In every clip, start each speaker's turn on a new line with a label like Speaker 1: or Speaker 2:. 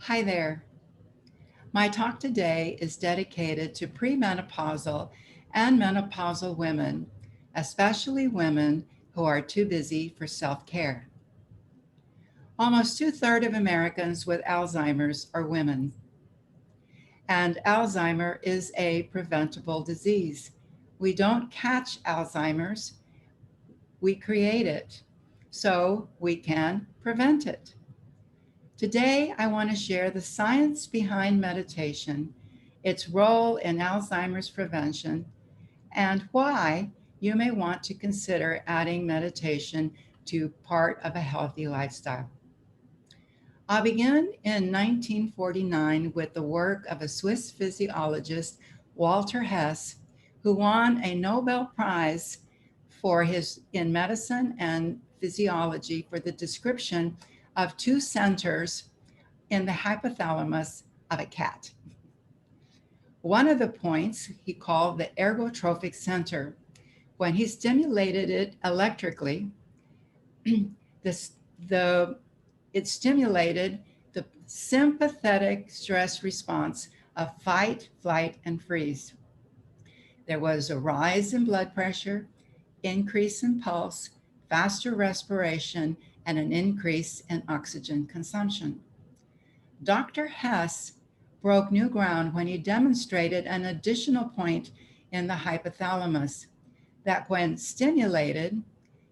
Speaker 1: Hi there. My talk today is dedicated to premenopausal and menopausal women, especially women who are too busy for self-care. Almost two-thirds of Americans with Alzheimer's are women, and Alzheimer is a preventable disease. We don't catch Alzheimer's, we create it, so we can prevent it. Today, I want to share the science behind meditation, its role in Alzheimer's prevention, and why you may want to consider adding meditation to part of a healthy lifestyle. I'll begin in 1949 with the work of a Swiss physiologist, Walter Hess, who won a Nobel Prize for his in medicine and physiology for the description of two centers in the hypothalamus of a cat. One of the points he called the ergotrophic center. When he stimulated it electrically, this, the, it stimulated the sympathetic stress response of fight, flight, and freeze. There was a rise in blood pressure, increase in pulse, faster respiration, and an increase in oxygen consumption. Dr. Hess broke new ground when he demonstrated an additional point in the hypothalamus that, when stimulated,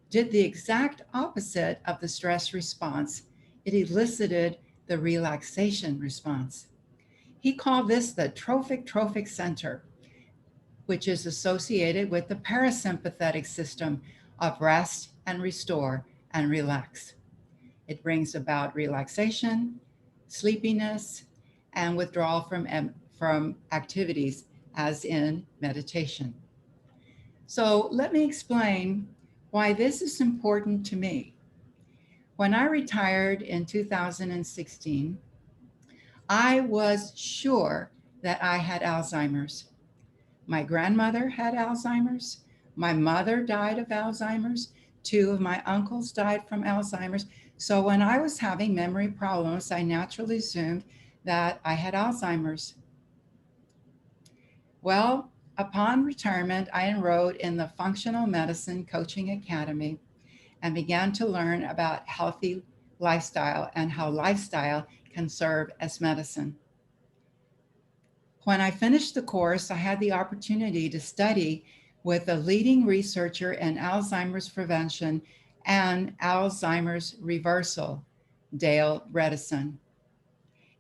Speaker 1: did the exact opposite of the stress response. It elicited the relaxation response. He called this the trophic center, which is associated with the parasympathetic system of rest and restore and relax. It brings about relaxation, sleepiness, and withdrawal from activities, as in meditation. So let me explain why this is important to me. When I retired in 2016, I was sure that I had Alzheimer's. My grandmother had Alzheimer's. My mother died of Alzheimer's. Two of my uncles died from Alzheimer's. So when I was having memory problems, I naturally assumed that I had Alzheimer's. Well, upon retirement, I enrolled in the Functional Medicine Coaching Academy and began to learn about healthy lifestyle and how lifestyle can serve as medicine. When I finished the course, I had the opportunity to study with a leading researcher in Alzheimer's prevention and Alzheimer's reversal, Dale Bredesen.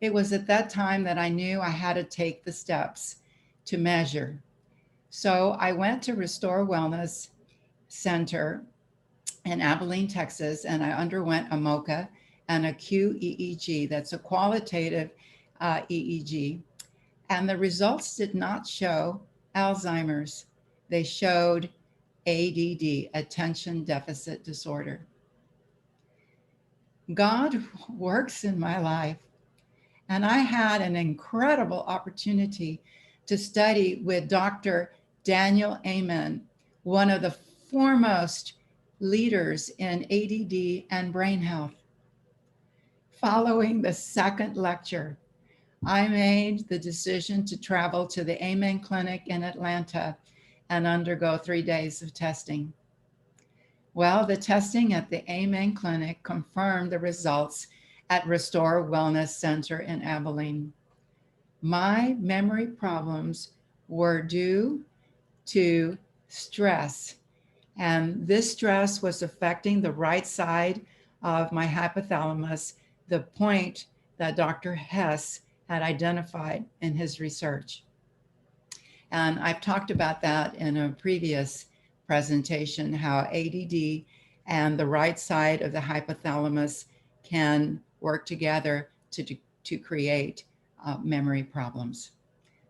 Speaker 1: It was at that time that I knew I had to take the steps to measure. So I went to Restore Wellness Center in Abilene, Texas, and I underwent a MOCA and a QEEG. That's a qualitative EEG. And the results did not show Alzheimer's. They showed ADD, attention deficit disorder. God works in my life, and I had an incredible opportunity to study with Dr. Daniel Amen, one of the foremost leaders in ADD and brain health. Following the second lecture, I made the decision to travel to the Amen Clinic in Atlanta and undergo 3 days of testing. Well, the testing at the Amen Clinic confirmed the results at Restore Wellness Center in Abilene. My memory problems were due to stress, and this stress was affecting the right side of my hypothalamus, the point that Dr. Hess had identified in his research. And I've talked about that in a previous presentation, how ADD and the right side of the hypothalamus can work together to create memory problems.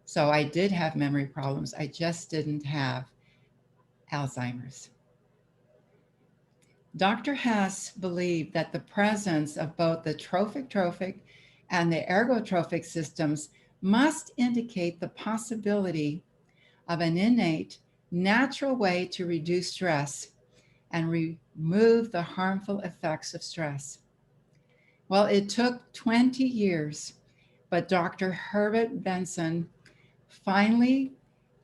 Speaker 1: So I did have memory problems. I just didn't have Alzheimer's. Dr. Hess believed that the presence of both the trophic and the ergotrophic systems must indicate the possibility of an innate, natural way to reduce stress and remove the harmful effects of stress. Well, it took 20 years but Dr. Herbert Benson finally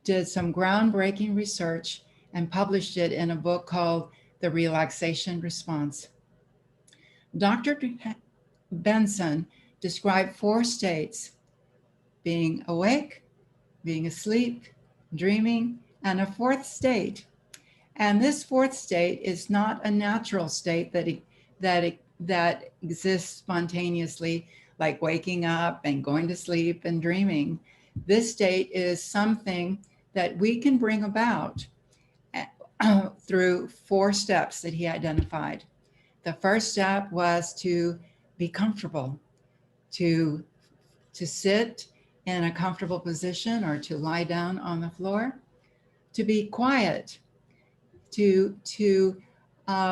Speaker 1: did some groundbreaking research and published it in a book called The Relaxation Response. Dr. Benson described four states: being awake, being asleep, dreaming, and a fourth state. And this fourth state is not a natural state that exists spontaneously, like waking up and going to sleep and dreaming. This state is something that we can bring about through four steps that he identified. The first step was to be comfortable, to sit in a comfortable position or to lie down on the floor, to be quiet, to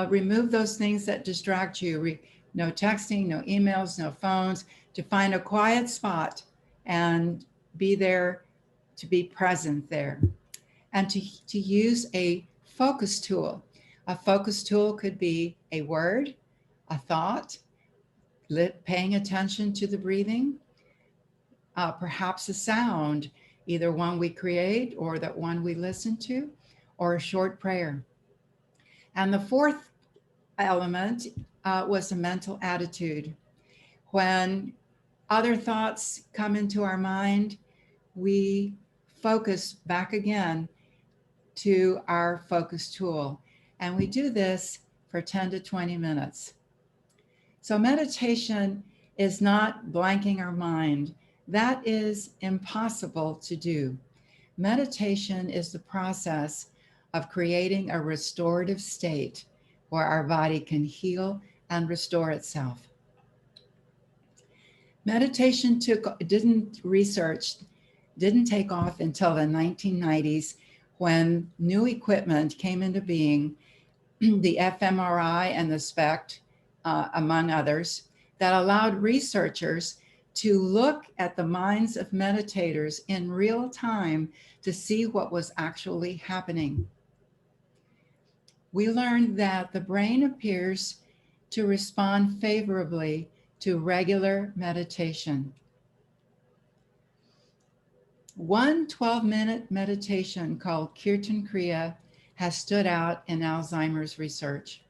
Speaker 1: remove those things that distract you. No texting, no emails, no phones, to find a quiet spot and be there, to be present there. And to use a focus tool. A focus tool could be a word, a thought, paying attention to the breathing, perhaps a sound, either one we create or that one we listen to, or a short prayer. And the fourth element was a mental attitude. When other thoughts come into our mind, we focus back again to our focus tool. And we do this for 10 to 20 minutes. So meditation is not blanking our mind. That is impossible to do. Meditation is the process of creating a restorative state where our body can heal and restore itself. Meditation didn't take off until the 1990s, when new equipment came into being, the fMRI and the SPECT, among others, that allowed researchers to look at the minds of meditators in real time to see what was actually happening. We learned that the brain appears to respond favorably to regular meditation. One 12-minute meditation called Kirtan Kriya has stood out in Alzheimer's research.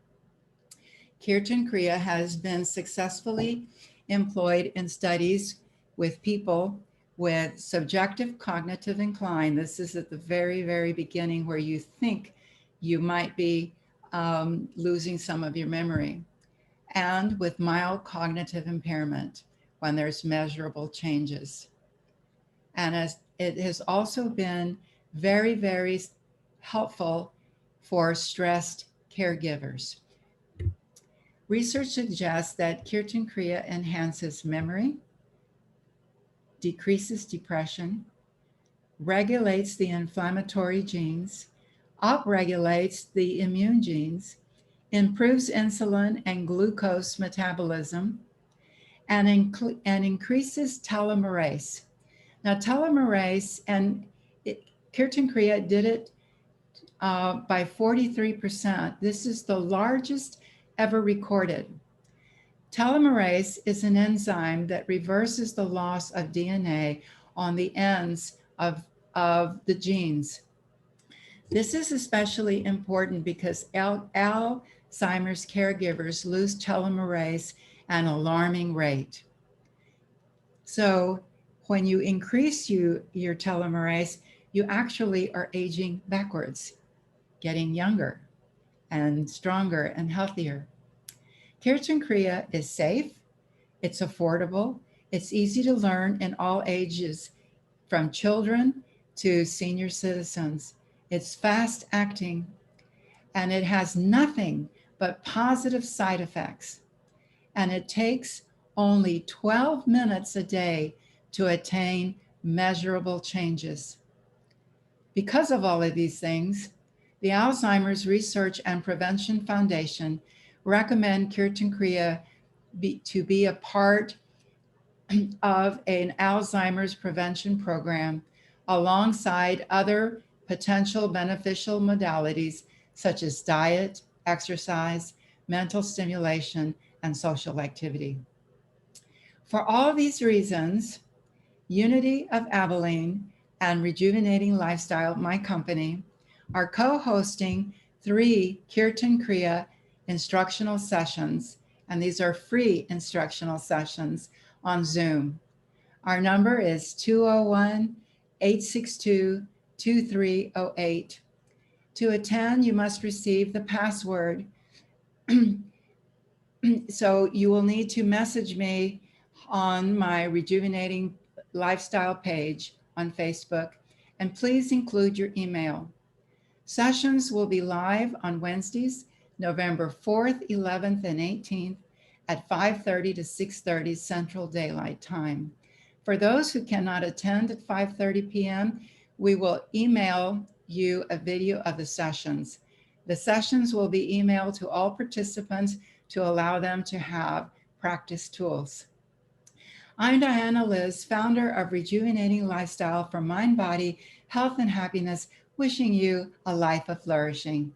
Speaker 1: Kirtan Kriya has been successfully employed in studies with people with subjective cognitive incline. This is at the very, very beginning, where you think you might be losing some of your memory, and with mild cognitive impairment, when there's measurable changes. And as it has also been very, very helpful for stressed caregivers. Research suggests that Kirtan Kriya enhances memory, decreases depression, regulates the inflammatory genes, upregulates the immune genes, improves insulin and glucose metabolism, and increases telomerase. Now, telomerase, and Kirtan Kriya did it by 43%. This is the largest ever recorded. Telomerase is an enzyme that reverses the loss of DNA on the ends of the genes. This is especially important because Alzheimer's caregivers lose telomerase at an alarming rate. So when you increase your telomerase, you actually are aging backwards, getting younger and stronger and healthier. Kirtan Kriya is safe, it's affordable, it's easy to learn in all ages, from children to senior citizens. It's fast acting, and it has nothing but positive side effects. And it takes only 12 minutes a day to attain measurable changes. Because of all of these things, the Alzheimer's Research and Prevention Foundation recommend Kirtan Kriya to be a part of an Alzheimer's prevention program alongside other potential beneficial modalities such as diet, exercise, mental stimulation, and social activity. For all these reasons, Unity of Abilene, and Rejuvenating Lifestyle, my company, are co-hosting 3 Kirtan Kriya instructional sessions, and these are free instructional sessions on Zoom. Our number is 201 862 2308. To attend, you must receive the password. So you will need to message me on my Rejuvenating Lifestyle page on Facebook, and please include your email. Sessions will be live on Wednesdays, November 4th, 11th, and 18th at 5:30 to 6:30 Central Daylight Time. For those who cannot attend at 5:30 p.m., we will email you a video of the sessions. The sessions will be emailed to all participants to allow them to have practice tools. I'm Diana Liz, founder of Rejuvenating Lifestyle for Mind, Body, Health, and Happiness, wishing you a life of flourishing.